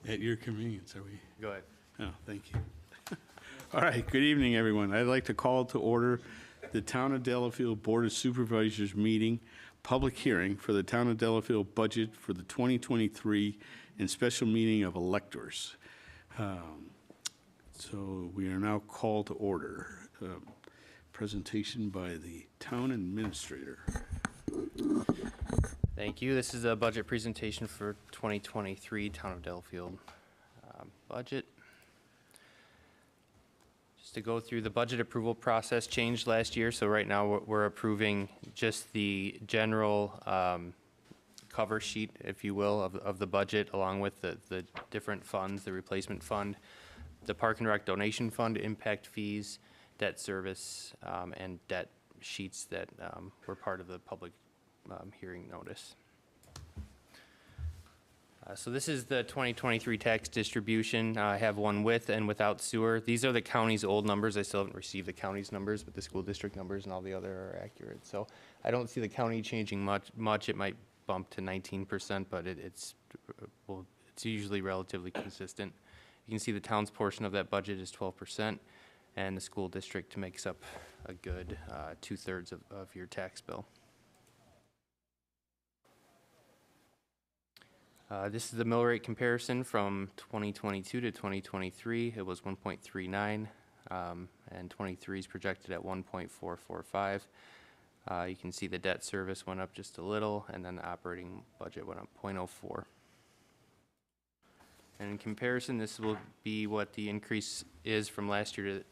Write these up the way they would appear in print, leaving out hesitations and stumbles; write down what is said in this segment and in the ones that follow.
At your convenience, are we? Go ahead. Oh, thank you. All right, good evening, everyone. I'd like to call to order the Town of Delafield Board of Supervisors meeting, public hearing for the Town of Delafield budget for the 2023 and special meeting of electors. So we are now called to order. Presentation by the Town Administrator. Thank you. This is a budget presentation for 2023 Town of Delafield budget. Just to go through the budget approval process changed last year. So right now we're approving just the general cover sheet, if you will, of the budget, along with the different funds, the replacement fund, the Park and Rec donation fund, impact fees, debt service, and debt sheets that were part of the public hearing notice. So this is the 2023 tax distribution. I have one with and without sewer. These are the county's old numbers. I still haven't received the county's numbers, but the school district numbers and all the other are accurate. So I don't see the county changing much. It might bump to 19%, but it's usually relatively consistent. You can see the town's portion of that budget is 12%, and the school district makes up a good 2/3 of your tax bill. This is the mill rate comparison from 2022 to 2023. It was 1.39, and 23 is projected at 1.445. You can see the debt service went up just a little, and then the operating budget went up 0.04. And in comparison, this will be what the increase is from last year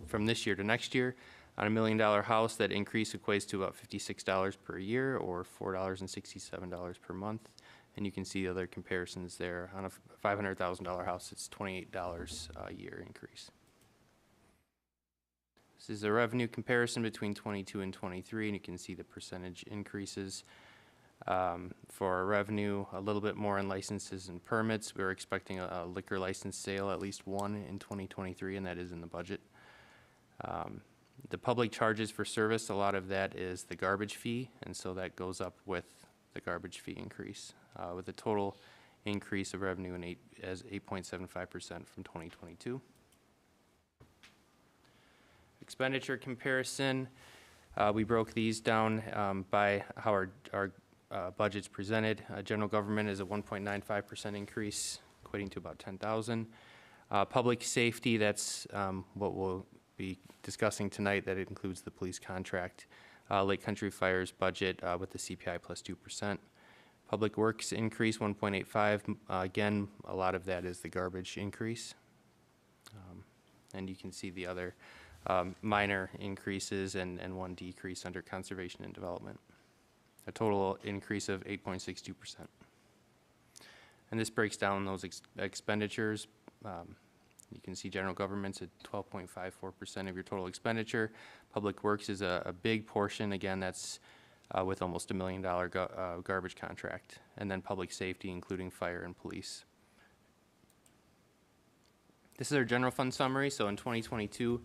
from this year to next year. On a $1 million house, that increase equates to about $56 per year, or $4.67 per month. And you can see other comparisons there. On a $500,000 house, it's $28 a year increase. This is a revenue comparison between 22 and 23, and you can see the percentage increases. For our revenue, a little bit more in licenses and permits. We're expecting a liquor license sale, at least one in 2023, and that is in the budget. The public charges for service, a lot of that is the garbage fee, and so that goes up with the garbage fee increase, with a total increase of revenue as 8.75% from 2022. Expenditure comparison, we broke these down by how our budget's presented. General government is a 1.95% increase, equating to about $10,000. Public safety, that's what we'll be discussing tonight. That includes the police contract. Lake Country Fire's budget with the CPI plus 2%. Public Works increase 1.85. Again, a lot of that is the garbage increase. And you can see the other minor increases and one decrease under Conservation and Development. A total increase of 8.62%. And this breaks down those expenditures. You can see general government's at 12.54% of your total expenditure. Public Works is a big portion. Again, that's with almost $1 million garbage contract. And then public safety, including fire and police. This is our general fund summary. So in 2022,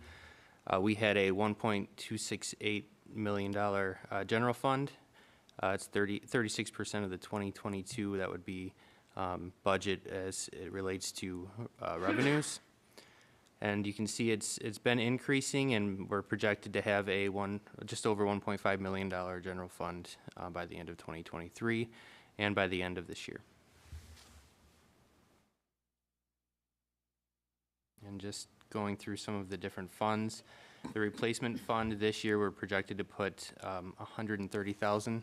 we had a $1.268 million general fund. It's 36% of the 2022. That would be budget as it relates to revenues. And you can see it's been increasing, and we're projected to have a just over $1.5 million general fund by the end of 2023 and by the end of this year. And just going through some of the different funds, the replacement fund this year we're projected to put $130,000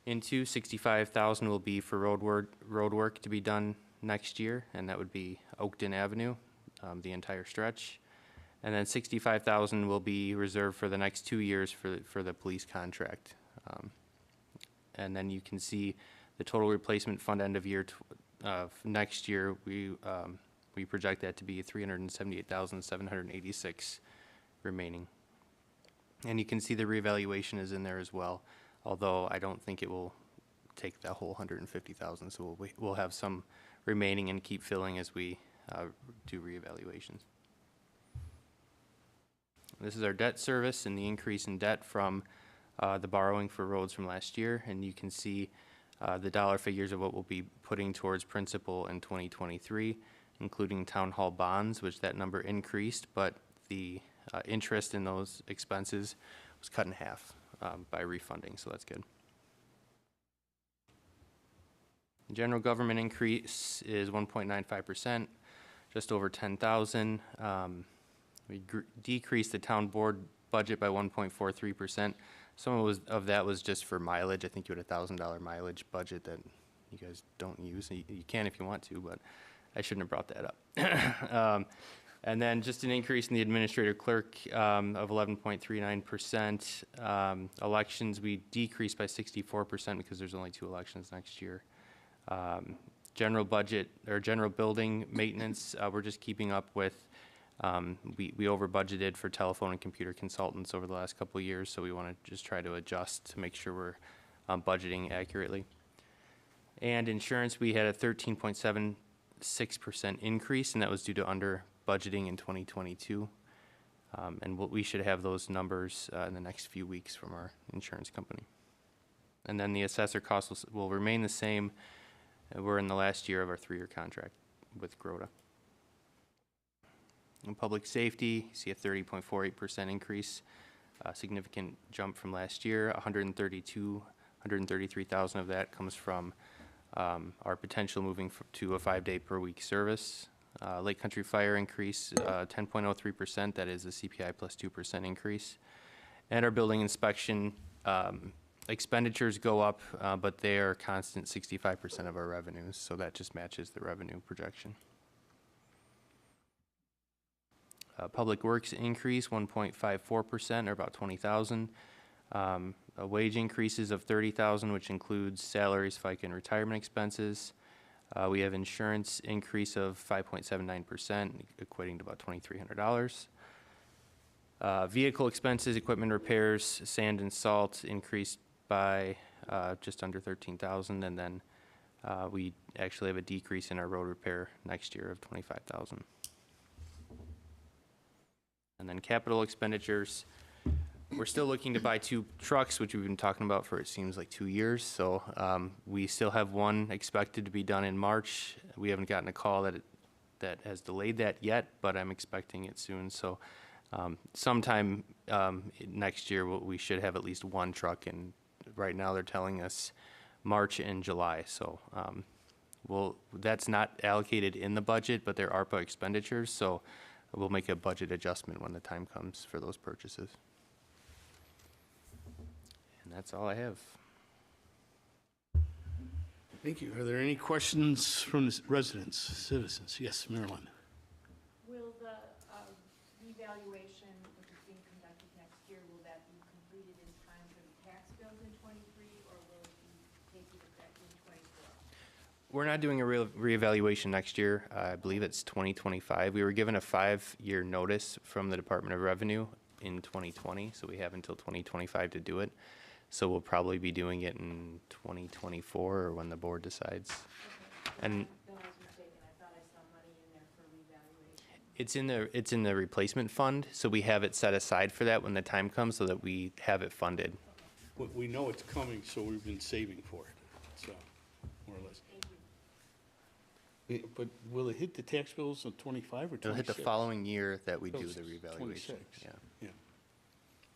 into. $65,000 will be for road work to be done next year, and that would be Oakton Avenue, the entire stretch. And then $65,000 will be reserved for the next 2 years for the police contract. And then you can see the total replacement fund end of year next year. We project that to be $378,786 remaining. And you can see the revaluation is in there as well, although I don't think it will take that whole $150,000. So we'll have some remaining and keep filling as we do reevaluations. this is our debt service and the increase in debt from the borrowing for roads from last year. And you can see the dollar figures of what we'll be putting towards principal in 2023, including town hall bonds, which that number increased, but the interest in those expenses was cut in half by refunding, so that's good. General government increase is 1.95%, just over 10,000. We decreased the town board budget by 1.43%. Some of that was just for mileage. I think you had a $1,000 mileage budget that you guys don't use. You can if you want to, but I shouldn't have brought that up. And then just an increase in the administrator clerk of 11.39%. Elections, we decreased by 64% because there's only 2 elections next year. General budget, or general building maintenance, we're just keeping up with, we over budgeted for telephone and computer consultants over the last couple of years, so we want to just try to adjust to make sure we're budgeting accurately. And insurance, we had a 13.76% increase, and that was due to under budgeting in 2022. And we should have those numbers in the next few weeks from our insurance company. And then the assessor costs will remain the same. We're in the last year of our 3-year contract with Grota. In public safety, you see a 30.48% increase, a significant jump from last year. 133,000 of that comes from our potential moving to a 5-day per week service. Lake Country Fire increase 10.03%. That is a CPI plus 2% increase. And our building inspection expenditures go up, but they are constant 65% of our revenues, so that just matches the revenue projection. Public Works increase 1.54%, or about 20,000. Wage increases of 30,000, which includes salaries, FICA, and retirement expenses. We have insurance increase of 5.79%, equating to about $2,300. Vehicle expenses, equipment repairs, sand and salt increased by just under 13,000, and then we actually have a decrease in our road repair next year of 25,000. And then capital expenditures, we're still looking to buy 2 trucks, which we've been talking about for, it seems like, 2 years. So we still have one expected to be done in March. We haven't gotten a call that has delayed that yet, but I'm expecting it soon. So sometime next year, we should have at least 1 truck, and right now they're telling us March and July. So that's not allocated in the budget, but they're ARPA expenditures. So we'll make a budget adjustment when the time comes for those purchases. And that's all I have. Thank you. Are there any questions from the residents, citizens? Yes, Marilyn. Will the revaluation, which is being conducted next year, will that be completed in time for the tax bills in '23, or will it be taking effect in '24? We're not doing a reevaluation next year. I believe it's 2025. We were given a 5-year notice from the Department of Revenue in 2020, so we have until 2025 to do it. So we'll probably be doing it in 2024 or when the board decides. Okay. And Then I was mistaken. I thought I saw money in there for revaluation. it's in the replacement fund, so we have it set aside for that when the time comes, so that we have it funded. We know it's coming, so we've been saving for it, so, more or less. Thank you. But will it hit the tax bills in '25 or '26? It'll hit the following year that we So do it's the revaluation. 26. Yeah. Yeah.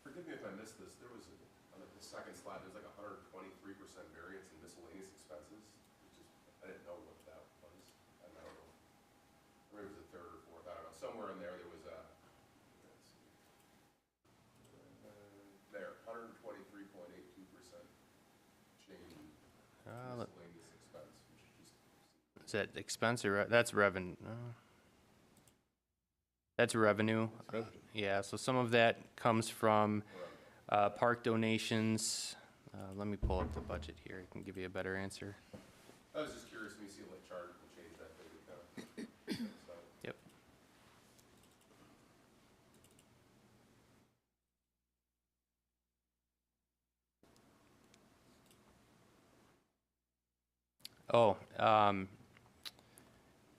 Forgive me if I missed this, there was, on the second slide, there's like a 123% variance in miscellaneous expenses, which is, I didn't know what that was, and I don't know, maybe it was the 3rd or 4th, I don't know, somewhere in there, there was a, let's see, there, 123.82% change in miscellaneous expense, which is just, Is that expense or, that's revenue? That's revenue. Revenue. Yeah, so some of that comes from park donations. Let me pull up the budget here. I can give you a better answer. I was just curious when you see like chart and change that thing, kind of, so. Yep. Oh,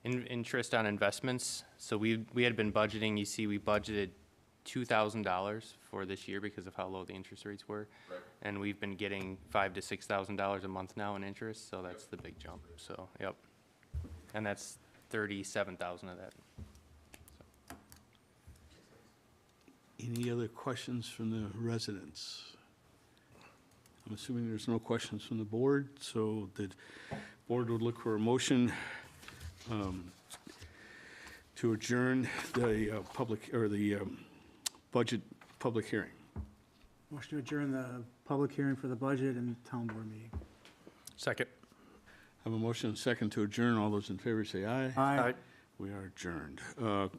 interest on investments. So we had been budgeting, you see we budgeted $2,000 for this year because of how low the interest rates were. Right. And we've been getting $5,000 to $6,000 a month now in interest, so that's the big jump. So, yep. And that's 37,000 of that. Any other questions from the residents? I'm assuming there's no questions from the board, so the board would look for a motion to adjourn the public, or the budget public hearing. Motion to adjourn the public hearing for the budget and town board meeting. Second. I have a motion and a second to adjourn. All those in favor say aye. Aye. We are adjourned.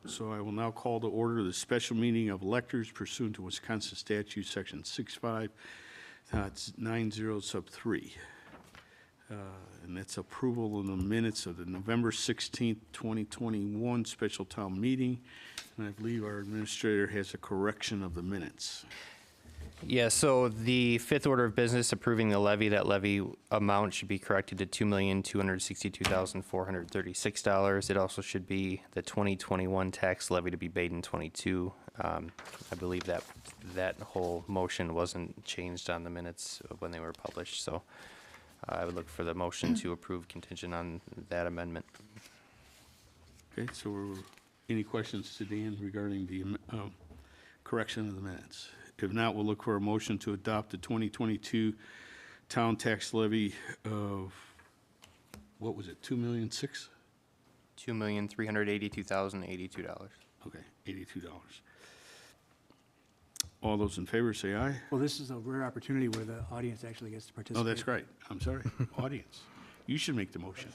So I will now call to order the special meeting of electors pursuant to Wisconsin statute, section 65.90 sub 3. And that's approval of the minutes of the November 16th, 2021 special town meeting. And I believe our administrator has a correction of the minutes. Yeah, so the fifth order of business approving the levy, that levy amount should be corrected to $2,262,436. It also should be the 2021 tax levy to be paid in '22. I believe that whole motion wasn't changed on the minutes when they were published, so I would look for the motion to approve contingent on that amendment. Okay, so any questions to Dan regarding the correction of the minutes? If not, we'll look for a motion to adopt the 2022 town tax levy of, what was it, 2,006,000? $2,382,082. Okay, $82. All those in favor say aye. Well, this is a rare opportunity where the audience actually gets to participate. Oh, that's right. I'm sorry. Audience. You should make the motion.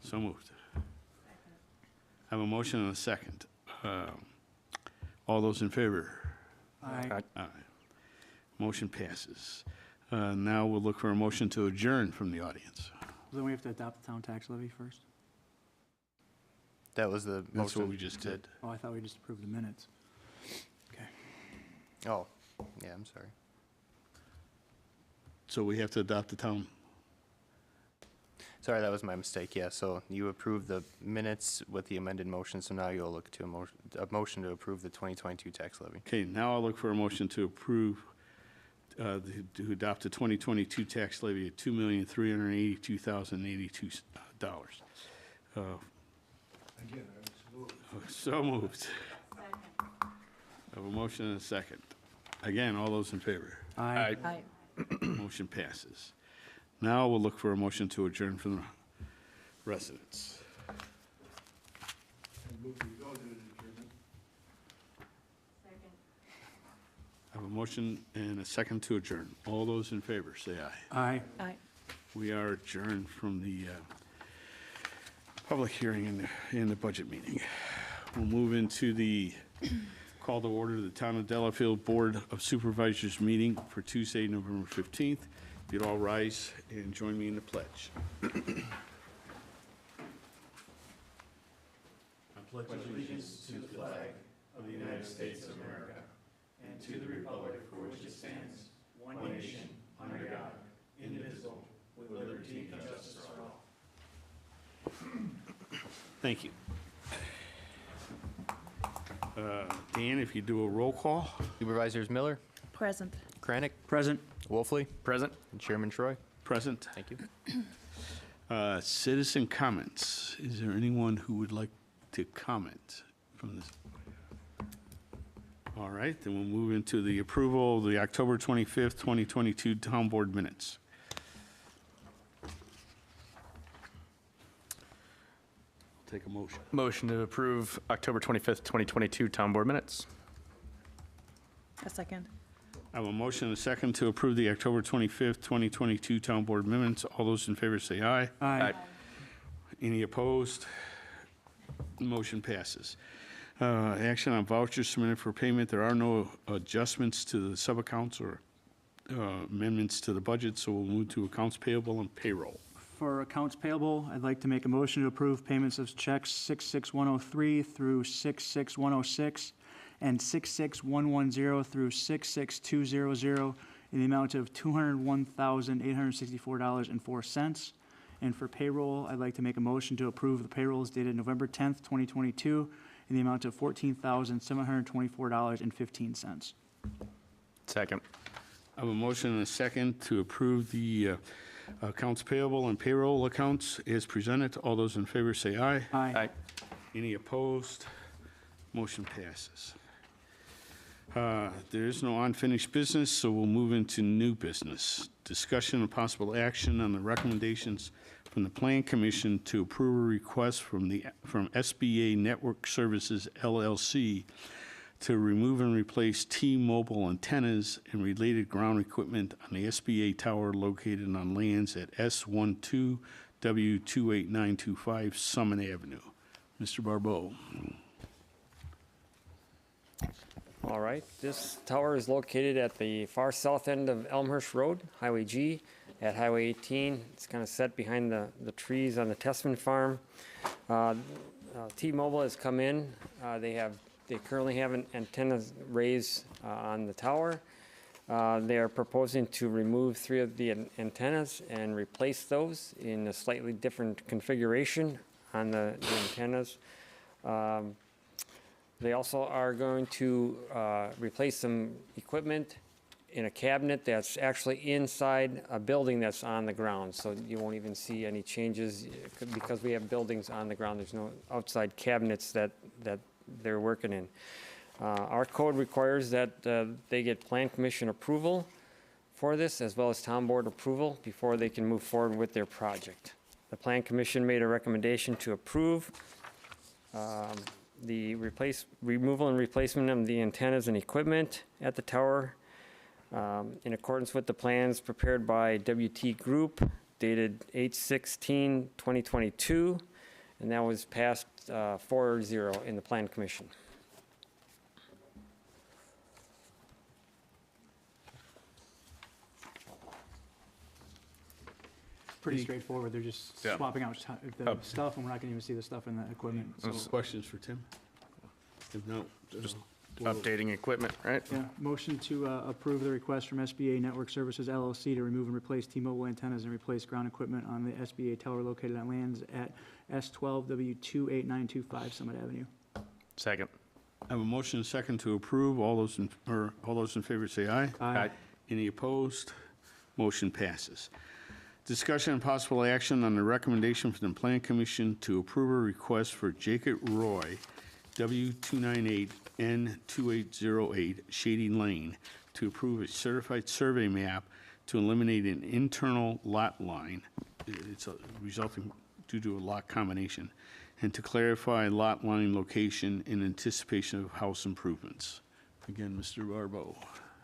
So moved. I have a motion and a second. All those in favor? Aye. Aye. Motion passes. Now we'll look for a motion to adjourn from the audience. Then we have to adopt the town tax levy first? That was the motion. That's what we just did. Oh, I thought we just approved the minutes. Okay. Oh, yeah, I'm sorry. So we have to adopt the town. Sorry, that was my mistake, yeah. So you approved the minutes with the amended motion, so now you'll look to a motion to approve the 2022 tax levy. Okay, now I'll look for a motion to approve, to adopt the 2022 tax levy of $2,382,082. So moved. Second. I have a motion and a second. Again, all those in favor? Aye. Aye. Motion passes. Now we'll look for a motion to adjourn from the residents. Second. I have a motion and a second to adjourn. All those in favor, say aye. Aye. Aye. We are adjourned from the public hearing in the budget meeting. We'll move into the call to order the Town of Delafield Board of Supervisors meeting for Tuesday, November 15th. If you'd all rise and join me in the pledge. I pledge allegiance to the flag of the United States of America and to the republic for which it stands, one nation, under God, indivisible, with liberty and justice for all. Thank you. Dan, if you do a roll call? Supervisors Miller, Present. Kranek, Present. Wolfley, Present. and Chairman Troy. Present. Thank you. Citizen comments. Is there anyone who would like to comment from this? All right, then we'll move into the approval of the October 25th, 2022 Town Board minutes. I'll take a motion. Motion to approve October 25th, 2022 Town Board minutes. A second. I have a motion and a second to approve the October 25th, 2022 Town Board minutes. All those in favor say aye. Aye. Any opposed? Motion passes. Action on vouchers submitted for payment. There are no adjustments to the sub-accounts or amendments to the budget, so we'll move to accounts payable and payroll. For accounts payable, I'd like to make a motion to approve payments of checks 66103 through 66106 and 66110 through 66200 in the amount of $201,864.04. And for payroll, I'd like to make a motion to approve the payrolls dated November 10th, 2022 in the amount of $14,724.15. Second. I have a motion and a second to approve the accounts payable and payroll accounts as presented. All those in favor say aye. Aye. Any opposed? Motion passes. There is no unfinished business, so we'll move into new business. Discussion and possible action on the recommendations from the Plan Commission to approve a request from SBA Network Services LLC to remove and replace T-Mobile antennas and related ground equipment on the SBA tower located on lands at S12W28925 Summit Avenue. Mr. Barbeau. All right, this tower is located at the far south end of Elmhurst Road, Highway G, at Highway 18. It's kind of set behind the trees on the Tessman Farm. T-Mobile has come in. They currently have an antenna raised on the tower. They are proposing to remove 3 of the antennas and replace those in a slightly different configuration on the antennas. They also are going to replace some equipment in a cabinet that's actually inside a building that's on the ground. So you won't even see any changes because we have buildings on the ground. There's no outside cabinets that they're working in. Our code requires that they get Plan Commission approval for this, as well as town board approval, before they can move forward with their project. The Plan Commission made a recommendation to approve the removal and replacement of the antennas and equipment at the tower in accordance with the plans prepared by WT Group dated 8/16/2022, and that was passed 4-0 in the Plan Commission. Pretty straightforward. They're just Yeah. swapping out the stuff, and we're not going to even see the stuff in the equipment. So, Questions for Tim? If no, Just we'll- updating equipment, right? yeah, motion to approve the request from SBA Network Services LLC to remove and replace T-Mobile antennas and replace ground equipment on the SBA tower located on lands at S12W28925 Summit Avenue. Second. I have a motion and a second to approve. All those in favor say aye. Aye. Any opposed? Motion passes. Discussion and possible action on the recommendation from the Plan Commission to approve a request for Jacob Roy, W298N2808 Shady Lane, to approve a certified survey map to eliminate an internal lot line. It's resulting due to a lot combination, and to clarify lot line location in anticipation of house improvements. Again, Mr. Barbeau.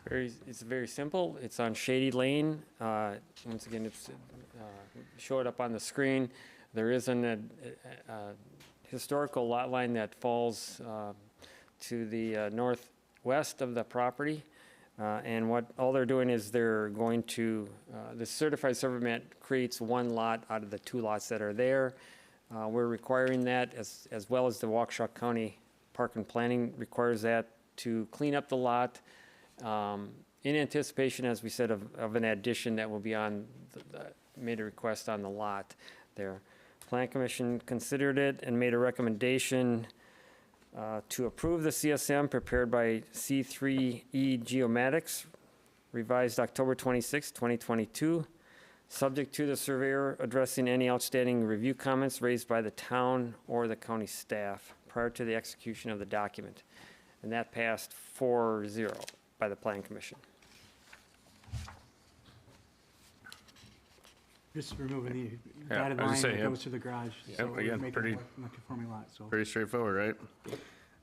It's very simple. It's on Shady Lane. Once again, it's show it up on the screen. There is a historical lot line that falls to the northwest of the property. And all they're doing is they're going to, the certified survey map creates one lot out of the 2 lots that are there. We're requiring that as well as the Waukesha County Park and Planning requires that to clean up the lot. In anticipation, as we said, of an addition that will be on, made a request on the lot there. Plan Commission considered it and made a recommendation to approve the CSM prepared by C3E Geomatics, revised October 26, 2022, subject to the surveyor addressing any outstanding review comments raised by the town or the county staff prior to the execution of the document. And that passed 4-0 by the Plan Commission. Just removing the Yeah, dotted I was line saying, that yep. goes to the garage. Yep, So we're again, making pretty- it a non-conforming lot, so. Pretty straightforward, right?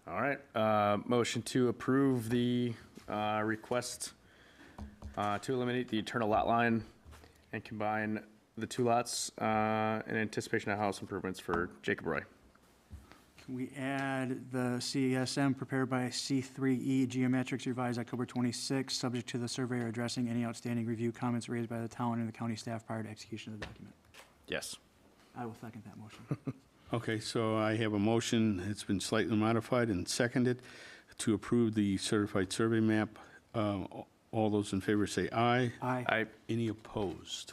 All right, motion to approve the request to eliminate the internal lot line and combine the 2 lots in anticipation of house improvements for Jacob Roy. Can we add the CSM prepared by C3E Geometrics revised October 26, subject to the surveyor addressing any outstanding review comments raised by the town and the county staff prior to execution of the document? Yes. I will second that motion. Okay, so I have a motion, it's been slightly modified and seconded, to approve the certified survey map. All those in favor say aye. Aye. Aye. Any opposed?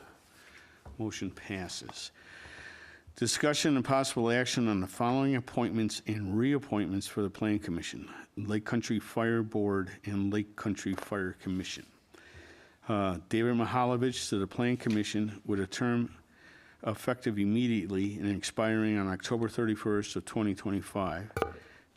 Motion passes. Discussion and possible action on the following appointments and reappointments for the Plan Commission: Lake Country Fire Board and Lake Country Fire Commission. David Mahalovich to the Plan Commission with a term effective immediately and expiring on October 31st of 2025.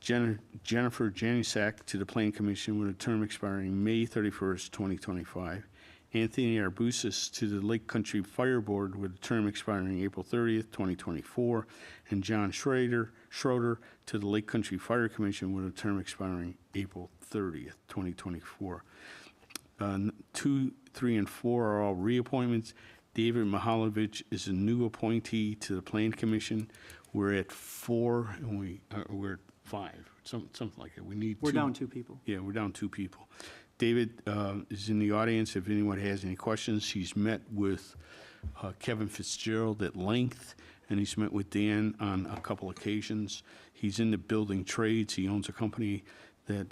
Jennifer Janisak to the Plan Commission with a term expiring May 31st, 2025. Anthony Arbusis to the Lake Country Fire Board with a term expiring April 30th, 2024. And John Schroeder to the Lake Country Fire Commission with a term expiring April 30th, 2024. 2, 3, and 4 are all reappointments. David Mahalovich is a new appointee to the Plan Commission. We're at 4, and we're at 5, something like that. We need 2. We're down 2 people. Yeah, we're down 2 people. David is in the audience. If anyone has any questions, he's met with Kevin Fitzgerald at length, and he's met with Dan on a couple occasions. He's in the building trades. He owns a company that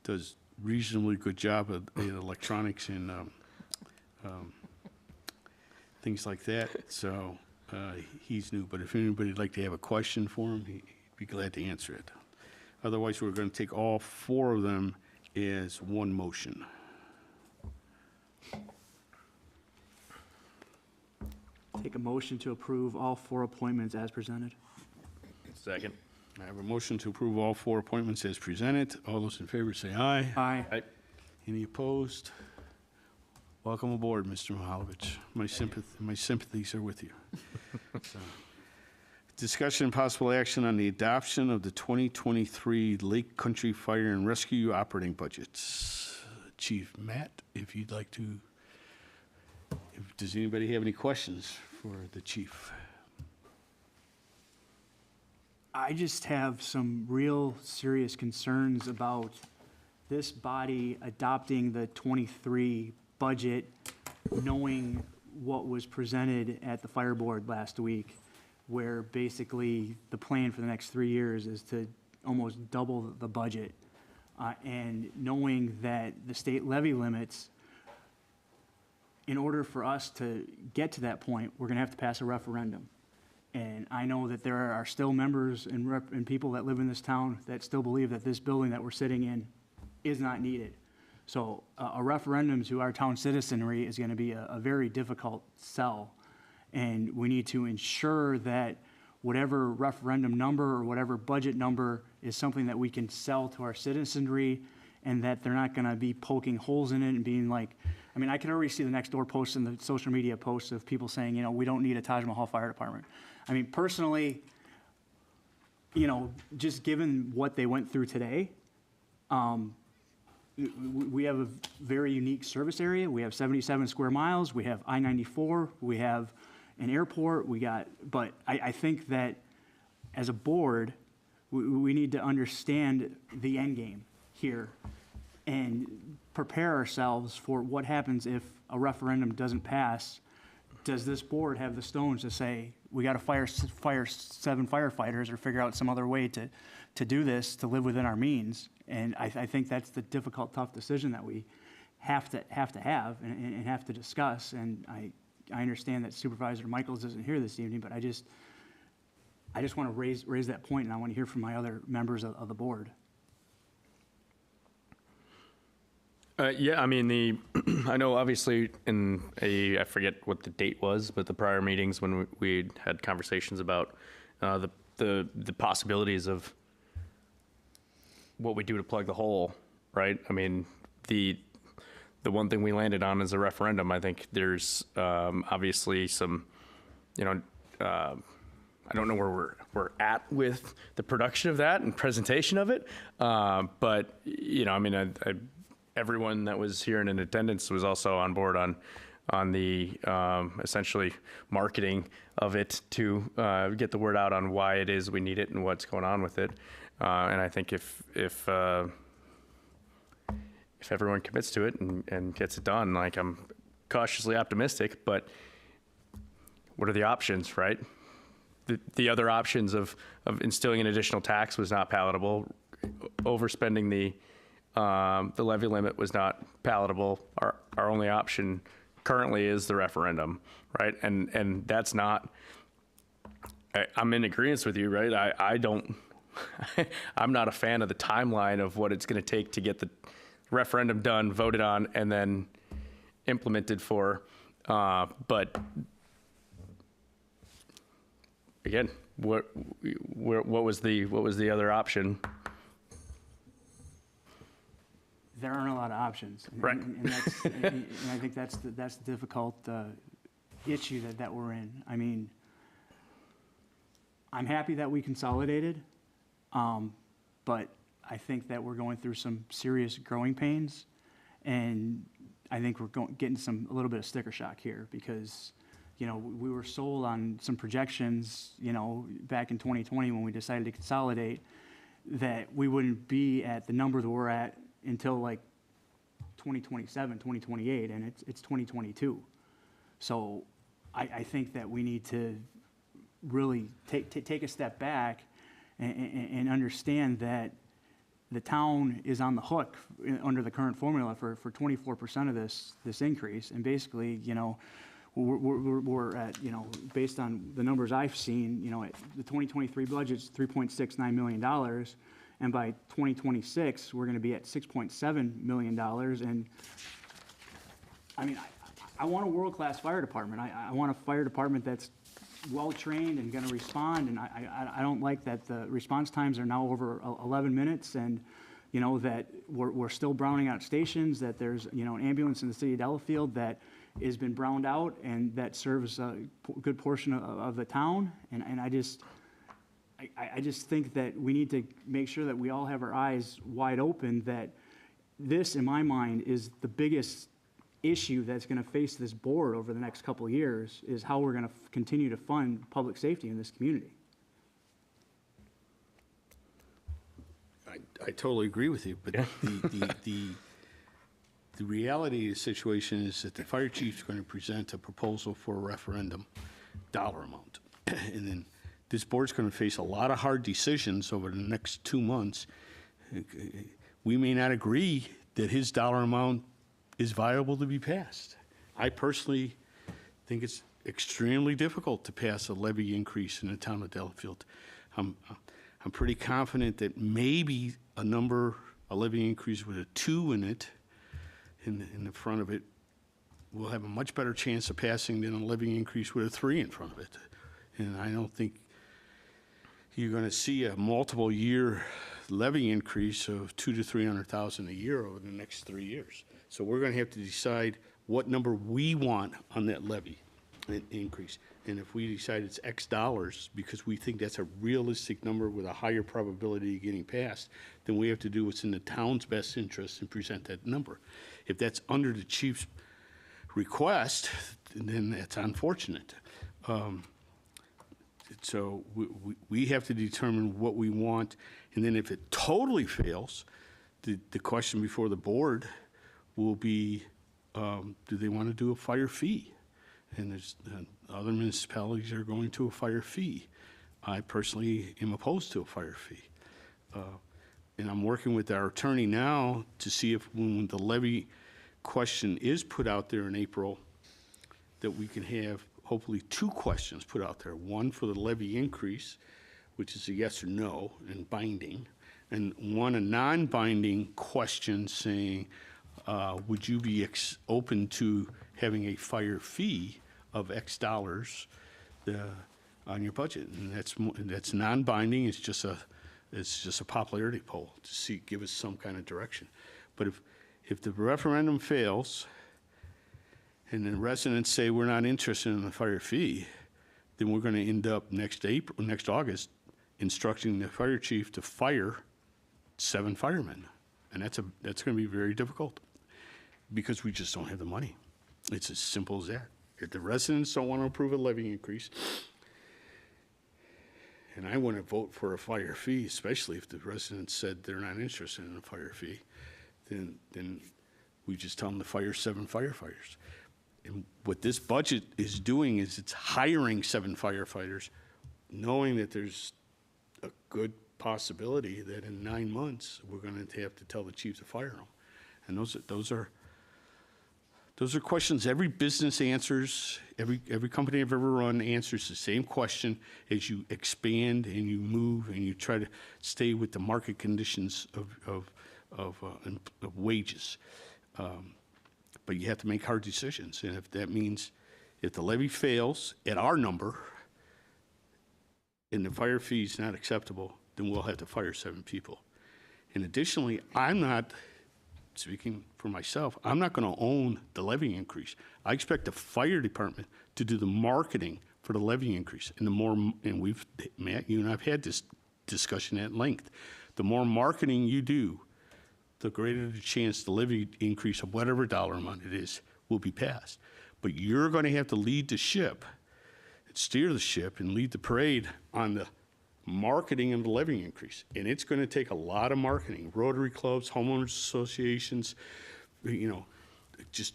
does reasonably good job at electronics and things like that. So he's new, but if anybody'd like to have a question for him, he'd be glad to answer it. Otherwise, we're going to take all 4 of them as one motion. Take a motion to approve all 4 appointments as presented. Second. I have a motion to approve all 4 appointments as presented. All those in favor say aye. Aye. Any opposed? Welcome aboard, Mr. Mahalovich. My sympathies are with you. So, discussion and possible action on the adoption of the 2023 Lake Country Fire and Rescue operating budgets. Chief Matt, if you'd like to, does anybody have any questions for the chief? I just have some real serious concerns about this body adopting the '23 budget, knowing what was presented at the fire board last week, where basically the plan for the next 3 years is to almost double the budget. And knowing that the state levy limits, in order for us to get to that point, we're gonna have to pass a referendum. And I know that there are still members and people that live in this town that still believe that this building that we're sitting in is not needed. So a referendum to our town citizenry is gonna be a very difficult sell. And we need to ensure that whatever referendum number or whatever budget number is something that we can sell to our citizenry, and that they're not gonna be poking holes in it and being like, I mean, I can already see the next door posts and the social media posts of people saying, you know, we don't need a Taj Mahal Fire Department. I mean, personally, you know, just given what they went through today, we have a very unique service area. We have 77 square miles. We have I-94. We have an airport. But I think that as a board, we need to understand the end game here and prepare ourselves for what happens if a referendum doesn't pass. Does this board have the stones to say, we got to fire 7 firefighters or figure out some other way to do this, to live within our means? And I think that's the difficult, tough decision that we have to have and have to discuss. And I understand that Supervisor Michaels isn't here this evening, but I just want to raise that point, and I want to hear from my other members of the board. Yeah, I mean, I know obviously I forget what the date was, but the prior meetings when we had conversations about the possibilities of what we do to plug the hole, right? I mean, the one thing we landed on is a referendum. I think there's obviously some, you know, I don't know where we're at with the production of that and presentation of it, but you know, I mean, everyone that was here and in attendance was also on board on the essentially marketing of it to get the word out on why it is we need it and what's going on with it. And I think if everyone commits to it and gets it done, like, I'm cautiously optimistic, but what are the options, right? The other options of instilling an additional tax was not palatable. Overspending the levy limit was not palatable. Our only option currently is the referendum, right? And that's not, I'm in agreement with you, right? I don't, I'm not a fan of the timeline of what it's going to take to get the referendum done, voted on, and then implemented for. But again, what was the other option? There aren't a lot of options. Right. And that's, and I think that's the difficult issue that we're in. I mean, I'm happy that we consolidated, but I think that we're going through some serious growing pains, and I think we're getting a little bit of sticker shock here because, you know, we were sold on some projections, you know, back in 2020 when we decided to consolidate, that we wouldn't be at the number that we're at until like 2027, 2028, and it's 2022. So I think that we need to really take a step back and understand that the town is on the hook under the current formula for 24% of this increase. And basically, you know, we're at, you know, based on the numbers I've seen, you know, the 2023 budget's $3.69 million. And by 2026, we're going to be at $6.7 million. And I mean, I want a world-class fire department. I want a fire department that's well-trained and going to respond. And I don't like that the response times are now over 11 minutes, and, you know, that we're still browning out stations, that there's, you know, an ambulance in the city of Delafield that has been browned out and that serves a good portion of the town. And I just think that we need to make sure that we all have our eyes wide open, that this, in my mind, is the biggest issue that's going to face this board over the next couple of years, is how we're going to continue to fund public safety in this community. I totally agree with you, but the reality of the situation is that the fire chief's going to present a proposal for a referendum dollar amount. And then this board's going to face a lot of hard decisions over the next 2 months. We may not agree that his dollar amount is viable to be passed. I personally think it's extremely difficult to pass a levy increase in the town of Delafield. I'm pretty confident that maybe a levy increase with a 2 in it, in the front of it, will have a much better chance of passing than a levy increase with a 3 in front of it. And I don't think you're going to see a multiple year levy increase of $200,000 to $300,000 a year over the next 3 years. So we're going to have to decide what number we want on that levy increase. And if we decide it's X dollars because we think that's a realistic number with a higher probability of getting passed, then we have to do what's in the town's best interest and present that number. If that's under the chief's request, then that's unfortunate. So we have to determine what we want, and then if it totally fails, the question before the board will be, do they want to do a fire fee? And there's other municipalities are going to a fire fee. I personally am opposed to a fire fee. And I'm working with our attorney now to see if when the levy question is put out there in April, that we can have hopefully 2 questions put out there. One for the levy increase, which is a yes or no and binding, and one a non-binding question saying, would you be open to having a fire fee of X dollars on your budget? And that's non-binding. It's just a popularity poll to give us some kind of direction. But if the referendum fails and the residents say we're not interested in the fire fee, then we're going to end up next August instructing the fire chief to fire 7 firemen. And that's going to be very difficult because we just don't have the money. It's as simple as that. If the residents don't want to approve a levy increase, and I want to vote for a fire fee, especially if the residents said they're not interested in a fire fee, then we just tell them to fire 7 firefighters. And what this budget is doing is it's hiring 7 firefighters, knowing that there's a good possibility that in 9 months, we're going to have to tell the chief to fire them. And those are Those are questions every business answers, every company I've ever run answers the same question as you expand and you move and you try to stay with the market conditions of wages. But you have to make hard decisions, and if that means if the levy fails at our number and the fire fee is not acceptable, then we'll have to fire 7 people. And additionally, I'm not, speaking for myself, I'm not going to own the levy increase. I expect the fire department to do the marketing for the levy increase. And the more, and we've, Matt, you and I've had this discussion at length. The more marketing you do, the greater the chance the levy increase of whatever dollar amount it is will be passed. But you're going to have to lead the ship, steer the ship, and lead the parade on the marketing of the levy increase. And it's going to take a lot of marketing, Rotary clubs, homeowners associations, you know, just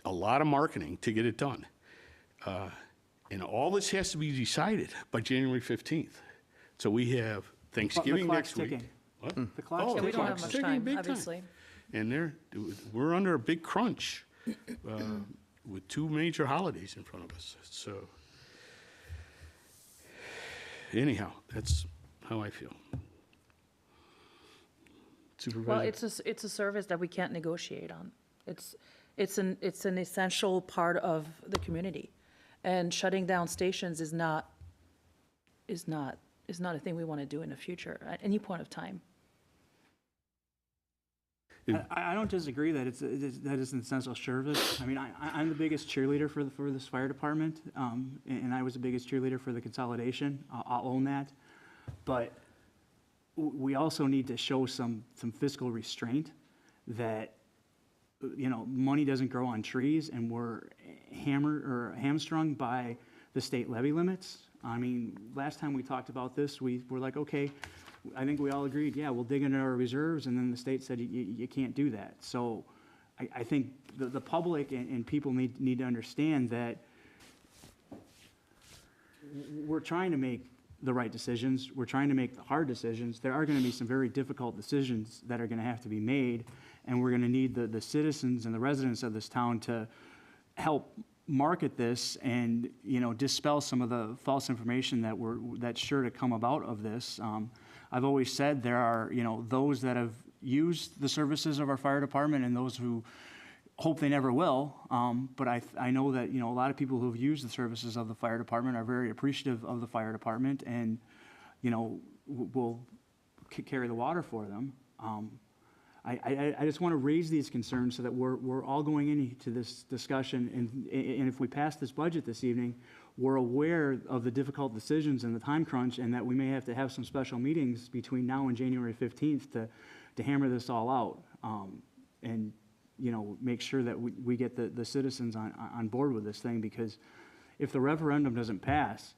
a lot of marketing to get it done. And all this has to be decided by January 15th. So we have Thanksgiving next week. ticking. What? The clock's Oh, Yeah, we don't have clock's much ticking time, big obviously. And we're under a big crunch with 2 major holidays in front of us. So anyhow, that's how I feel. Supervisor? Well, it's a service that we can't negotiate on. It's an essential part of the community. And shutting down stations is not a thing we want to do in the future at any point of time. I don't disagree that it's an essential service. I mean, I'm the biggest cheerleader for this fire department, and I was the biggest cheerleader for the consolidation. I'll own that. But we also need to show some fiscal restraint that, you know, money doesn't grow on trees, and we're hamstrung by the state levy limits. I mean, last time we talked about this, we were like, okay, I think we all agreed, yeah, we'll dig into our reserves, and then the state said you can't do that. So I think the public and people need to understand that we're trying to make the right decisions. We're trying to make the hard decisions. There are going to be some very difficult decisions that are going to have to be made, and we're going to need the citizens and the residents of this town to help market this and, you know, dispel some of the false information that's sure to come about of this. I've always said there are, you know, those that have used the services of our fire department and those who hope they never will. But I know that, you know, a lot of people who have used the services of the fire department are very appreciative of the fire department and, you know, will carry the water for them. I just want to raise these concerns so that we're all going into this discussion, and if we pass this budget this evening, we're aware of the difficult decisions and the time crunch, and that we may have to have some special meetings between now and January 15th to hammer this all out, and, you know, make sure that we get the citizens on board with this thing, because if the referendum doesn't pass,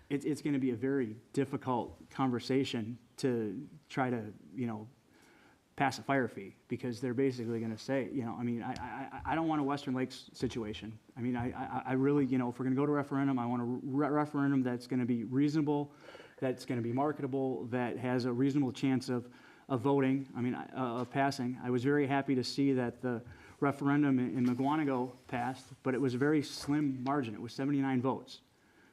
it's going to be a very difficult conversation to try to, you know, pass a fire fee, because they're basically going to say, you know, I mean, I don't want a Western Lakes situation. I mean, I really, you know, if we're going to go to referendum, I want a referendum that's going to be reasonable, that's going to be marketable, that has a reasonable chance of voting, I mean, of passing. I was very happy to see that the referendum in McGuanago passed, but it was a very slim margin. It was 79 votes.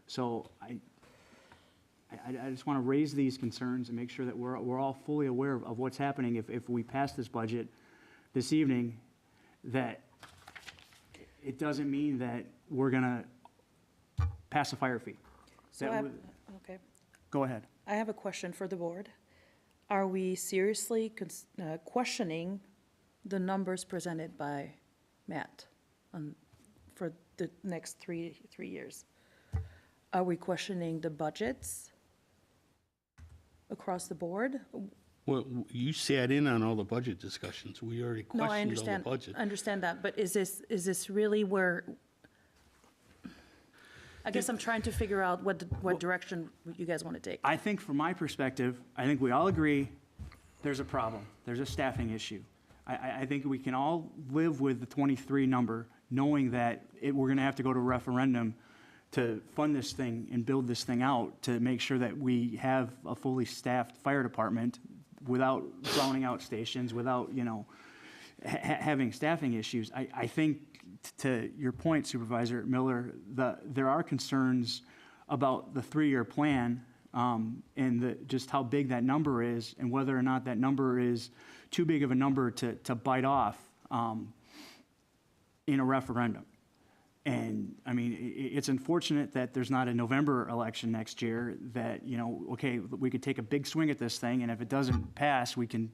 So I just want to raise these concerns and make sure that we're all fully aware of what's happening if we pass this budget this evening, that it doesn't mean that we're going to pass a fire fee. Okay. Go ahead. I have a question for the board. Are we seriously questioning the numbers presented by Matt for the next three years? Are we questioning the budgets across the board? Well, you sat in on all the budget discussions. We already No, I questioned all the understand. budget. I understand that, but is this really where? I guess I'm trying to figure out what direction you guys want to take. I think from my perspective, I think we all agree there's a problem. There's a staffing issue. I think we can all live with the 23 number, knowing that we're going to have to go to referendum to fund this thing and build this thing out to make sure that we have a fully staffed fire department without browning out stations, without, you know, having staffing issues. I think, to your point, Supervisor Miller, there are concerns about the 3-year plan, and just how big that number is, and whether or not that number is too big of a number to bite off in a referendum. And, I mean, it's unfortunate that there's not a November election next year, that, you know, okay, we could take a big swing at this thing, and if it doesn't pass, we can.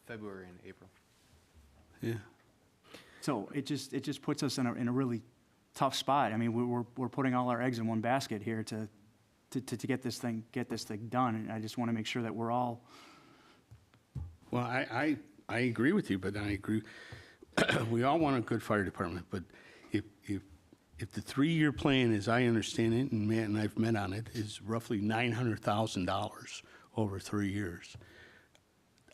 February and April. Yeah. So it just puts us in a really tough spot. I mean, we're putting all our eggs in one basket here to get this thing done, and I just want to make sure that we're all. Well, I agree with you, but I agree, we all want a good fire department, but if the 3-year plan, as I understand it, and Matt and I've met on it, is roughly $900,000 over 3 years,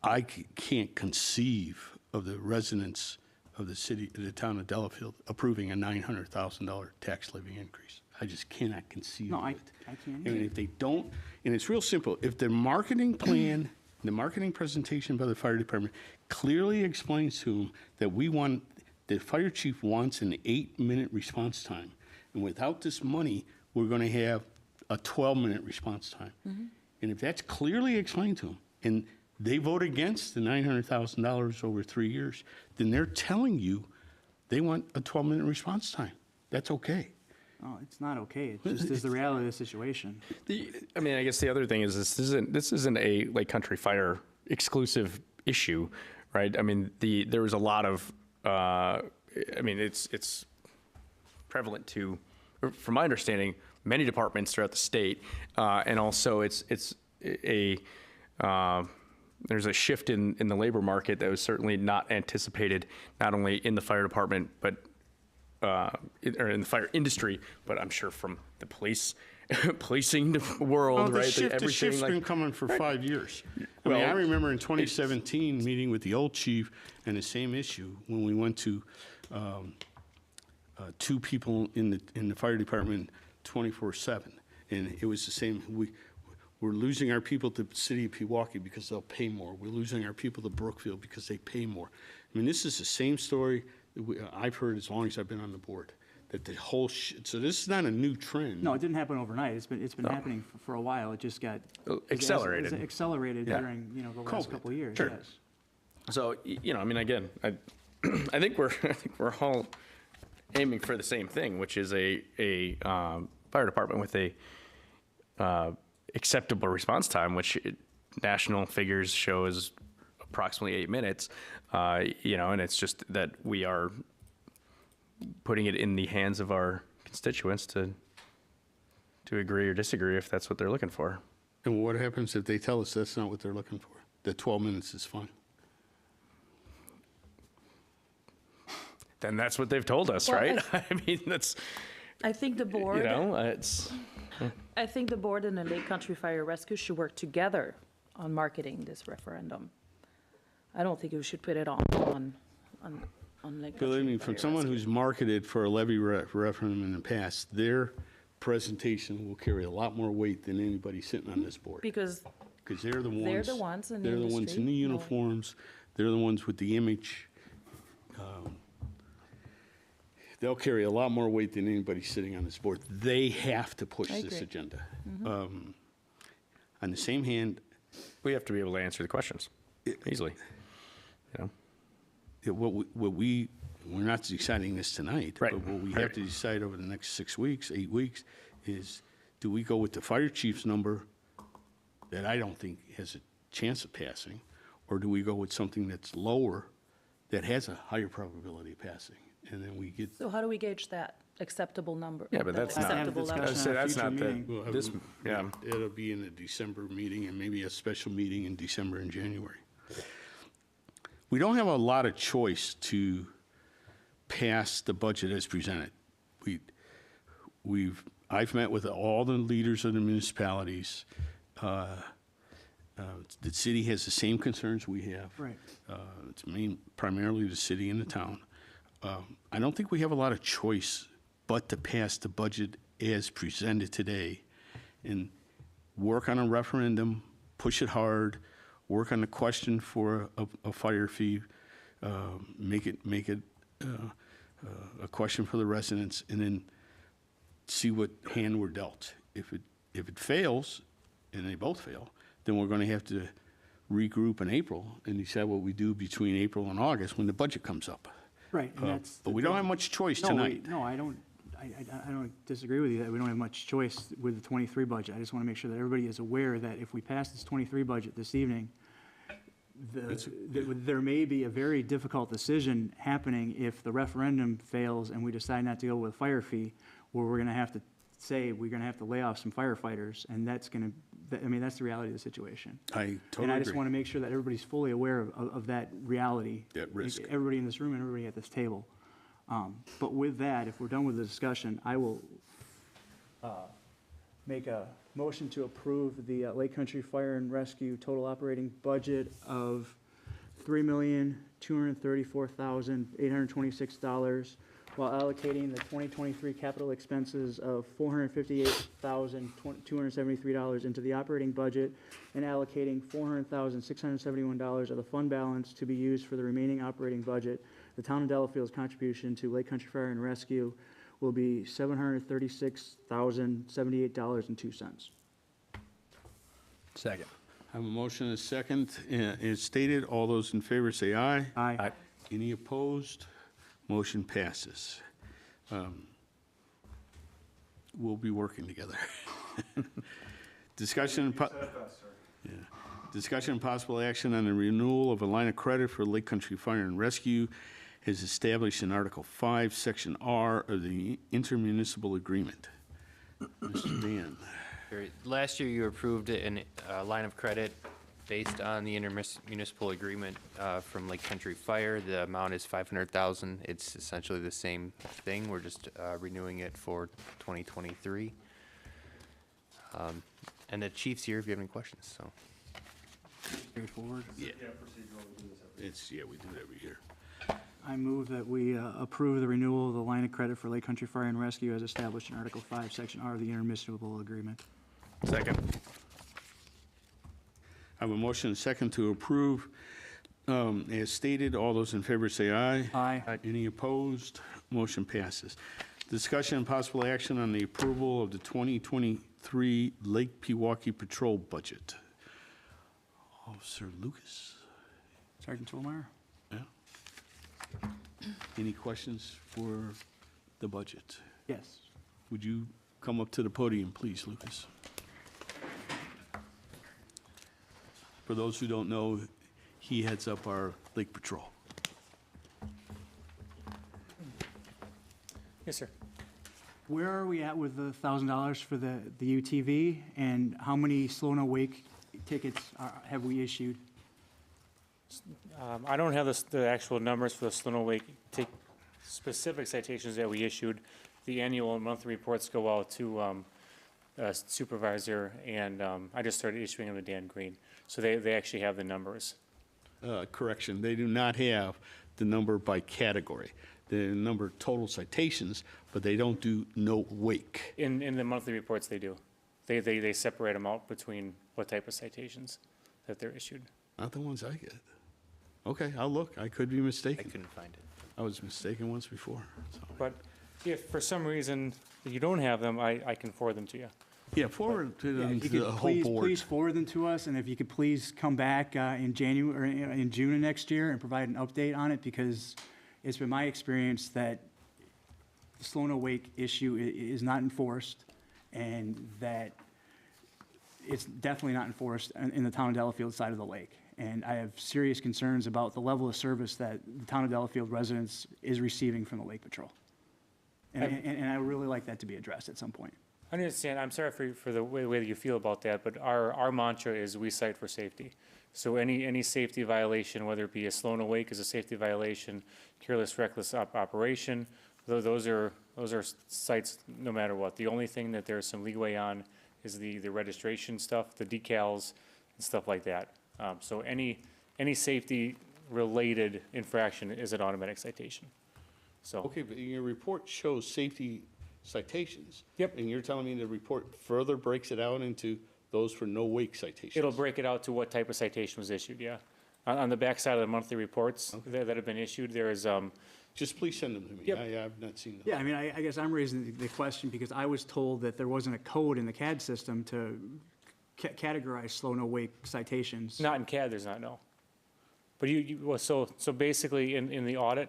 I can't conceive of the residents of the town of Delafield approving a $900,000 tax levy increase. I just cannot conceive No, of I it. can't And either. if they don't, and it's real simple, if the marketing plan, the marketing presentation by the fire department clearly explains to them that the fire chief wants an 8-minute response time, and without this money, we're going to have a 12-minute response time. And if that's clearly explained to them, and they vote against the $900,000 over 3 years, then they're telling you they want a 12-minute response time. That's okay. Oh, it's not okay. It just is the reality of the situation. I mean, I guess the other thing is this isn't a Lake Country Fire exclusive issue, right? I mean, there was a lot of, I mean, it's prevalent to, from my understanding, many departments throughout the state, and also there's a shift in the labor market that was certainly not anticipated, not only in the fire department, but or in the fire industry, but I'm sure from the policing world, Well, right? the shift's been coming for 5 years. I mean, I remember in 2017, meeting with the old chief and the same issue, when we went to 2 people in the fire department 24/7. And it was the same, we're losing our people to the city of Pewaukee because they'll pay more. We're losing our people to Brookfield because they pay more. I mean, this is the same story that I've heard as long as I've been on the board, that the whole, so this is not a new trend. No, it didn't happen overnight. It's been happening for a while. It just got. Accelerated. It accelerated Yeah. during, the last COVID. couple of years, Sure. yes. So, I mean, again, I think we're all aiming for the same thing, which is a fire department with a acceptable response time, which national figures show is approximately 8 minutes, and it's just that we are putting it in the hands of our constituents to agree or disagree if that's what they're looking for. And what happens if they tell us that's not what they're looking for? That 12 minutes is fine? Then that's what they've told us, Well, right? I mean, that's, I think the board. it's. I think the board and the Lake Country Fire Rescue should work together on marketing this referendum. I don't think we should put it on Lake Country Believe me, Fire from someone Rescue. who's marketed for a levy referendum in the past, their presentation will carry a lot more weight than anybody sitting on this board. Because Because they're the ones. they're the ones in the They're the ones in industry, the you know. uniforms, they're the ones with the image. They'll carry a lot more weight than anybody sitting on this board. They have to push I this agree. agenda. On the same hand, We have to be able to answer the questions easily, we're not deciding this tonight. Right. But what we have to decide over the next 6 weeks, 8 weeks, is do we go with the fire chief's number that I don't think has a chance of passing, or do we go with something that's lower that has a higher probability of passing? And then we get, So how do we gauge that acceptable number? Yeah, but that that's not- acceptable Have a level? discussion. I'd say that's future not the, meeting. we'll have this, yeah. it'll be in the December meeting and maybe a special meeting in December and January. We don't have a lot of choice to pass the budget as presented. I've met with all the leaders of the municipalities. The city has the same concerns we have. Right. It's primarily the city and the town. I don't think we have a lot of choice but to pass the budget as presented today and work on a referendum push it hard, work on the question for a fire fee, make it a question for the residents, and then see what hand we're dealt. If it fails, and they both fail, then we're going to have to regroup in April and decide what we do between April and August when the budget comes up. Right, and that's. But we don't have much choice No, tonight. No, I don't disagree with you that we don't have much choice with the 23 budget. I just want to make sure that everybody is aware that if we pass this 23 budget this evening, there may be a very difficult decision happening if the referendum fails and we decide not to go with a fire fee, where we're going to have to say we're going to have to lay off some firefighters, and that's going to, that's the reality of the situation. I totally And I just agree. want to make sure that everybody's fully aware of that reality. That risk. Everybody in this room and everybody at this table. But with that, if we're done with the discussion, I will make a motion to approve the Lake Country Fire and Rescue total operating budget of $3,234,826, while allocating the 2023 capital expenses of $458,273 into the operating budget, and allocating $400,671 of the fund balance to be used for the remaining operating budget. The town of Delafield's contribution to Lake Country Fire and Rescue will be $736,078.02. Second. I have a motion and a second. As stated, all those in favor say aye. Aye. Any opposed? Motion passes. We'll be working together. Discussion and possible action on the renewal of a line of credit for Lake Country Fire and Rescue as established in Article 5, Section R of the intermunicipal agreement. Mr. Dan. Last year, you approved a line of credit based on the intermunicipal agreement from Lake Country Fire. The amount is $500,000. It's essentially the same thing. We're just renewing it for 2023. And the chief's here if you have any questions, so. Straightforward. Yeah. We do it every year. I move that we approve the renewal of the line of credit for Lake Country Fire and Rescue as established in Article 5, Section R of the intermunicipal agreement. Second. I have a motion and a second to approve. As stated, all those in favor say aye. Aye. Any opposed? Motion passes. Discussion and possible action on the approval of the 2023 Lake Pewaukee Patrol budget. Officer Lucas? Sergeant Tolmeyer? Yeah. Any questions for the budget? Yes. Would you come up to the podium, please, Lucas? For those who don't know, he heads up our Lake Patrol. Yes, sir. Where are we at with the $1,000 for the UTV, and how many Slow No Wake tickets have we issued? I don't have the actual numbers for the Slow No Wake specific citations that we issued. The annual and monthly reports go out to supervisor, and I just started issuing them to Dan Green. So they actually have the numbers. Correction, they do not have the number by category. The number of total citations, but they don't do no wake. In the monthly reports, they do. They separate them out between what type of citations that they're issued. Not the ones I get. Okay, I'll look. I could be I mistaken. couldn't find it. I was mistaken once before. So. But if for some reason you don't have them, I can forward them to you. Yeah, forward to Yeah, them if you to the could whole board. please forward them to us, and if you could please come back in January, or in June of next year and provide an update on it, because it's been my experience that the Slow No Wake issue is not enforced, and that it's definitely not enforced in the town of Delafield side of the lake. And I have serious concerns about the level of service that the town of Delafield residents is receiving from the Lake Patrol. And I would really like that to be addressed at some point. I understand. I'm sorry for the way that you feel about that, but our mantra is we cite for safety. So any safety violation, whether it be a Slow No Wake is a safety violation, careless, reckless operation, those are cites no matter what. The only thing that there's some leeway on is the registration stuff, the decals, and stuff like that. So any safety-related infraction is an automatic citation. So. Okay, but your report shows safety citations. Yep. And you're telling me the report further breaks it out into those for no wake citations. It'll break it out to what type of citation was issued, yeah. On the backside of the monthly reports that have been issued, there is, Just please send them to me. Yep. I've not seen them. Yeah, I mean, I guess I'm raising the question because I was told that there wasn't a code in the CAD system to categorize slow, no wake citations. not in CAD, there's not, no. But well, so basically, in the audit,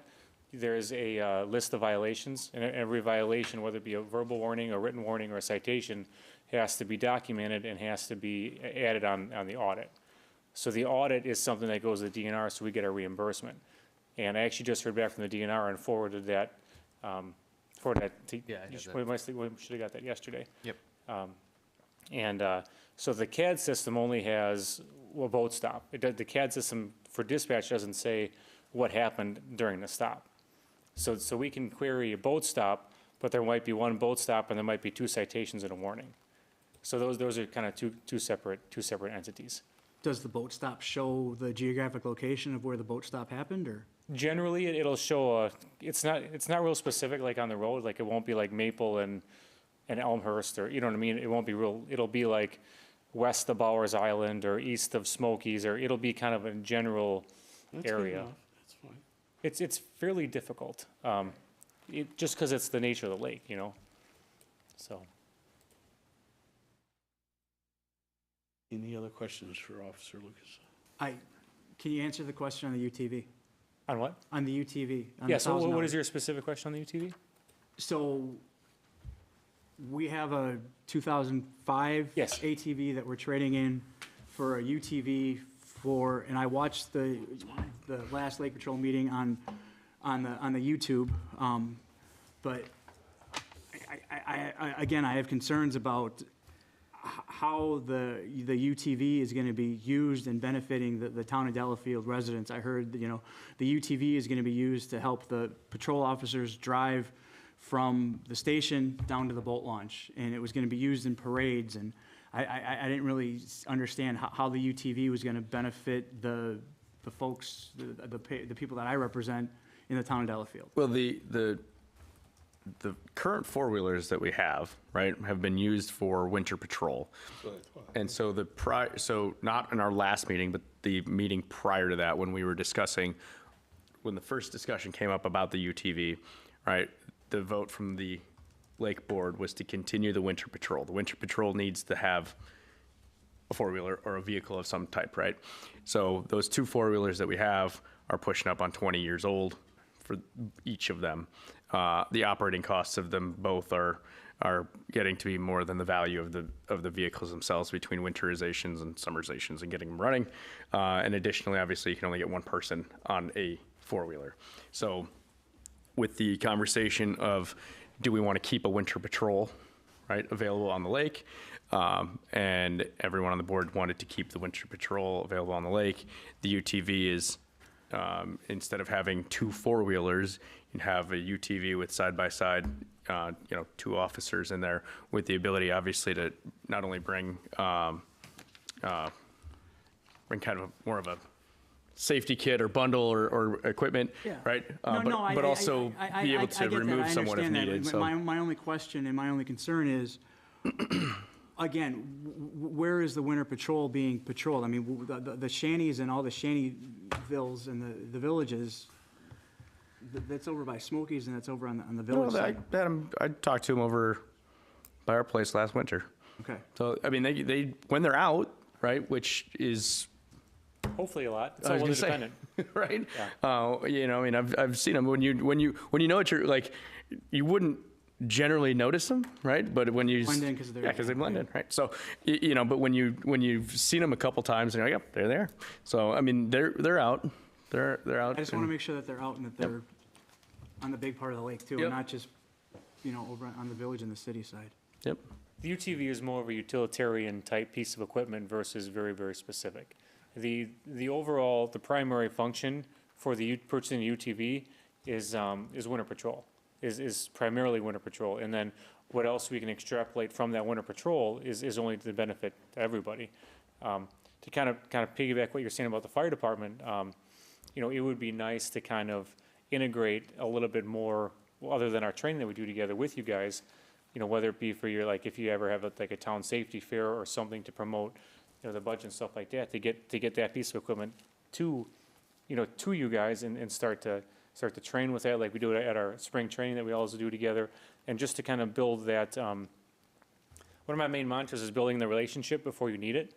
there is a list of violations, and every violation, whether it be a verbal warning, a written warning, or a citation, has to be documented and has to be added on the audit. So the audit is something that goes to the DNR, so we get our reimbursement. And I actually just heard back from the DNR and forwarded that to. Yeah, I you had should have got that yesterday. Yep. So the CAD system only has a boat stop. The CAD system for dispatch doesn't say what happened during the stop. So we can query a boat stop, but there might be one boat stop and there might be 2 citations and a warning. So those are kind of two separate entities. Does the boat stop show the geographic location of where the boat stop happened, or? Generally, it'll show it's not real specific, like on the road, like it won't be like Maple and Elmhurst, or, you know what I mean? It won't be real, it'll be like west of Bowers Island or east of Smokies, or it'll be kind of a general That's good area. enough. That's fine. It's fairly difficult, just because it's the nature of the lake, you know? So, Any other questions for Officer Lucas? Can you answer the question on the UTV? on what? On the UTV? on the Yeah, so what $1,000? is your specific question on the UTV? So we have a 2005 Yes. ATV that we're trading in for a UTV for, and I watched the last Lake Patrol meeting on the YouTube, but again, I have concerns about how the UTV is going to be used and benefiting the town of Delafield residents. I heard, that, the UTV is going to be used to help the patrol officers drive from the station down to the boat launch, and it was going to be used in parades, and I didn't really understand how the UTV was going to benefit the folks, the people that I represent in the town of Delafield. Well, the current four-wheelers that we have, right, have been used for winter patrol. And so so not in our last meeting, but the meeting prior to that, when we were discussing, when the first discussion came up about the UTV, right, the vote from the Lake Board was to continue the winter patrol. The winter patrol needs to have a four-wheeler or a vehicle of some type, right? So those 2 four-wheelers that we have are pushing up on 20 years old for each of them. The operating costs of them both are getting to be more than the value of the vehicles themselves between winterizations and summerizations and getting them running. And additionally, obviously, you can only get 1 person on a four-wheeler. So with the conversation of, do we want to keep a winter patrol, right, available on the lake? And everyone on the board wanted to keep the winter patrol available on the lake. The UTV is, instead of having 2 four-wheelers, you have a UTV with side-by-side, 2 officers in there with the ability, obviously, to not only bring kind of more of a safety kit or bundle or equipment, Yeah. right? No, But also be able I to get that. remove I someone if understand that. needed, so. My only question and my only concern is, again, where is the winter patrol being patrolled? I mean, the shanties and all the shantyvilles and the villages, that's over by Smokies and that's over on the village Well, side. I talked to him over by our place last winter. Okay. So, I mean, they when they're out, right, which is, Hopefully a lot. It's I all was weather gonna say, dependent. right? I mean, I've seen them when you know what you're like, you wouldn't generally notice them, right? But when you Blend in 'cause they're- because they blend in, right? So, but when you've seen them a couple times, and you're like, yep, they're there. So, I mean, they're out. They're out. I just want to and- make sure that they're out and that they're on the big part of the lake too, Yep. and not just, over on the village and the city side. Yep. The UTV is more of a utilitarian type piece of equipment versus very, very specific. The overall, the primary function for purchasing the UTV is winter patrol, is primarily winter patrol. And then what else we can extrapolate from that winter patrol is only to the benefit to everybody. To kind of piggyback what you're saying about the fire department, it would be nice to kind of integrate a little bit more, other than our training that we do together with you guys, you know, whether it be for your, like, if you ever have like a town safety fair or something to promote, you know, the budget and stuff like that, to get that piece of equipment to, you know, to you guys and start to train with that, like we do it at our spring training that we always do together, and just to kind of build that, one of my main mantras is building the relationship before you need it.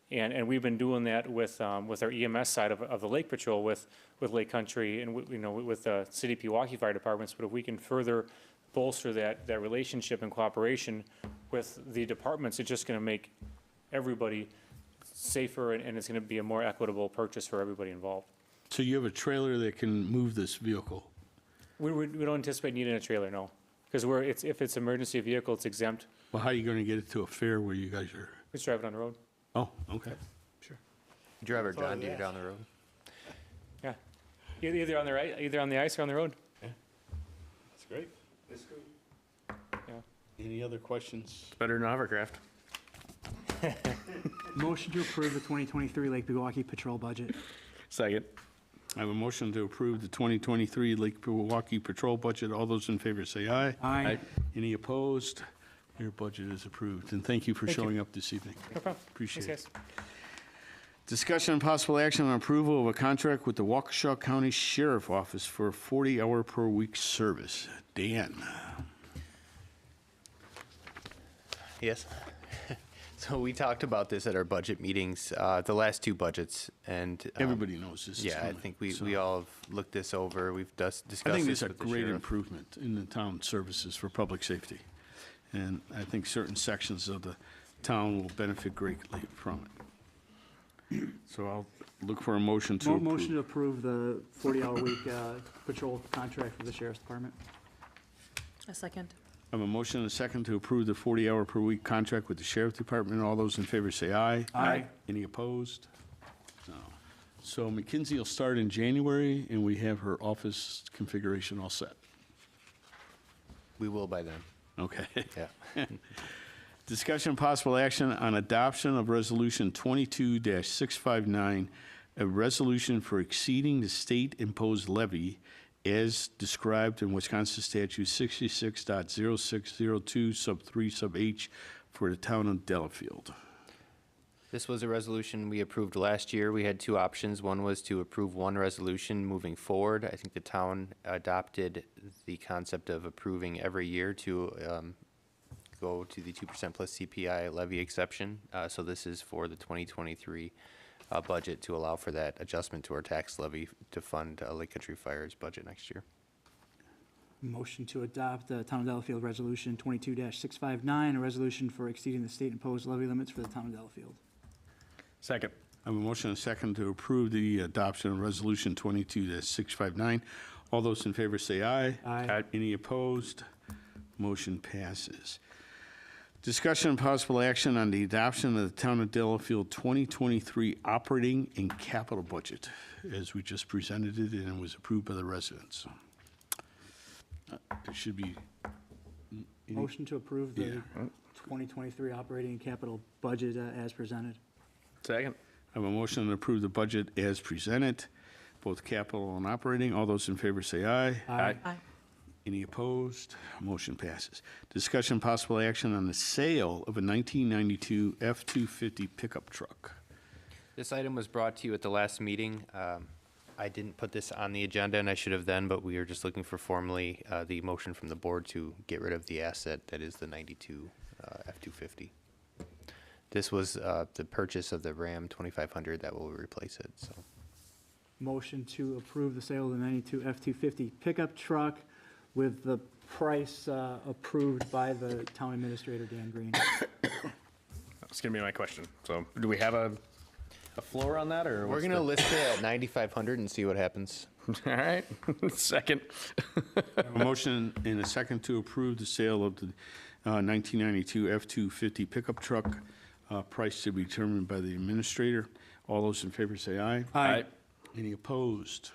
And we've been doing that with our EMS side of the Lake Patrol, with Lake Country and, you know, with the City Pewaukee Fire Departments. But if we can further bolster that relationship and cooperation with the departments, it's just gonna make everybody safer, and it's gonna be a more equitable purchase for everybody involved. So you have a trailer that can move this vehicle? We don't anticipate needing a trailer, no. Because if it's emergency vehicle, it's exempt. Well, how are you going to get it to a fair where you guys are? We just drive it on the road. Oh, okay. Drive our John Deere down the road. Yeah. Either on the ice or on the road. That's great. Yeah. Any other questions? It's better than hovercraft. Motion to approve the 2023 Lake Pewaukee Patrol budget. Second. I have a motion to approve the 2023 Lake Pewaukee Patrol budget. All those in favor say aye. Aye. Any opposed? Your budget is approved, and thank you for Thank you. showing up this evening. No problem. Appreciate Thanks, it. guys. Discussion and possible action on approval of a contract with the Waukesha County Sheriff Office for a 40-hour-per-week service. Dan? Yes. So we talked about this at our budget meetings, the last two budgets, and. Everybody knows this is Yeah, I coming, think so- we all have looked this over. We've discussed I think this it's a with the great sheriff. improvement in the town services for public safety. And I think certain sections of the town will benefit greatly from it. So I'll look for a motion to Motion to approve. approve the 40-hour-week patrol contract for the Sheriff's Department. A second. I have a motion and a second to approve the 40-hour-per-week contract with the Sheriff Department. All those in favor say aye. Aye. Any opposed? No. So McKinsey will start in January, and we have her office configuration all set. We will by then, Okay. yeah. Discussion and possible action on adoption of Resolution 22-659, a resolution for exceeding the state-imposed levy as described in Wisconsin Statute 66.0602, sub 3, sub H, for the town of Delafield. This was a resolution we approved last year. We had two options. One was to approve one resolution moving forward. I think the town adopted the concept of approving every year to go to the 2% plus CPI levy exception. So this is for the 2023 budget to allow for that adjustment to our tax levy to fund Lake Country Fire's budget next year. Motion to adopt the Town of Delafield Resolution 22-659, a resolution for exceeding the state-imposed levy limits for the Town of Delafield. Second. I have a motion and a second to approve the adoption of Resolution 22-659. All those in favor say aye. Aye. Any opposed? Motion passes. Discussion and possible action on the adoption of the Town of Delafield 2023 operating and capital budget, as we just presented it and it was approved by the residents. It should be. Motion to approve the Yeah. 2023 operating and capital budget as presented. Second. I have a motion to approve the budget as presented, both capital and operating. All those in favor say aye. Aye. Aye. Any opposed? Motion passes. Discussion and possible action on the sale of a 1992 F-250 pickup truck. This item was brought to you at the last meeting. I didn't put this on the agenda, and I should have then, but we are just looking for formally the motion from the board to get rid of the asset that is the 92 F-250. This was the purchase of the Ram 2500 that will replace it, so. Motion to approve the sale of the 92 F-250 pickup truck with the price approved by the Town Administrator, Dan Green. That's gonna be my question. So, do we have a floor on that, or? We're what's gonna the- list it at 9,500 and see what happens. All right. Second. A motion and a second to approve the sale of the 1992 F-250 pickup truck, price to be determined by the administrator. All those in favor say aye. Aye. Any opposed?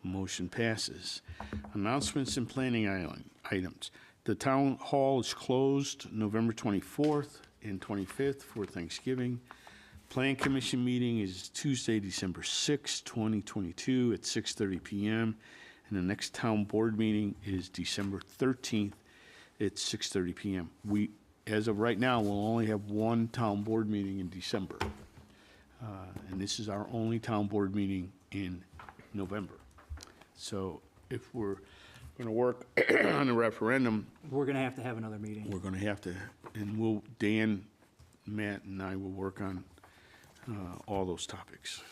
Motion passes. Announcements and planning items. The town hall is closed November 24th and 25th for Thanksgiving. Plan Commission meeting is Tuesday, December 6th, 2022 at 6:30 PM. And the next town board meeting is December 13th It's 6:30 PM. We, as of right now, will only have one town board meeting in December. And this is our only town board meeting in November. So if we're going to work on the referendum, We're going to have another meeting. we're going to have to, and we'll, Dan, Matt, and I will work on all those topics.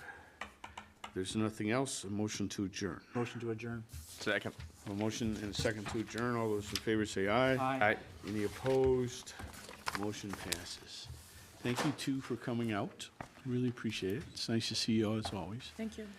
If there's nothing else, a motion to adjourn. Motion to adjourn. Second. A motion and a second to adjourn. All those in favor say aye. Aye. Any opposed? Motion passes. Thank you, too, for coming out. Really appreciate it. It's nice to see you, as always. Thank you.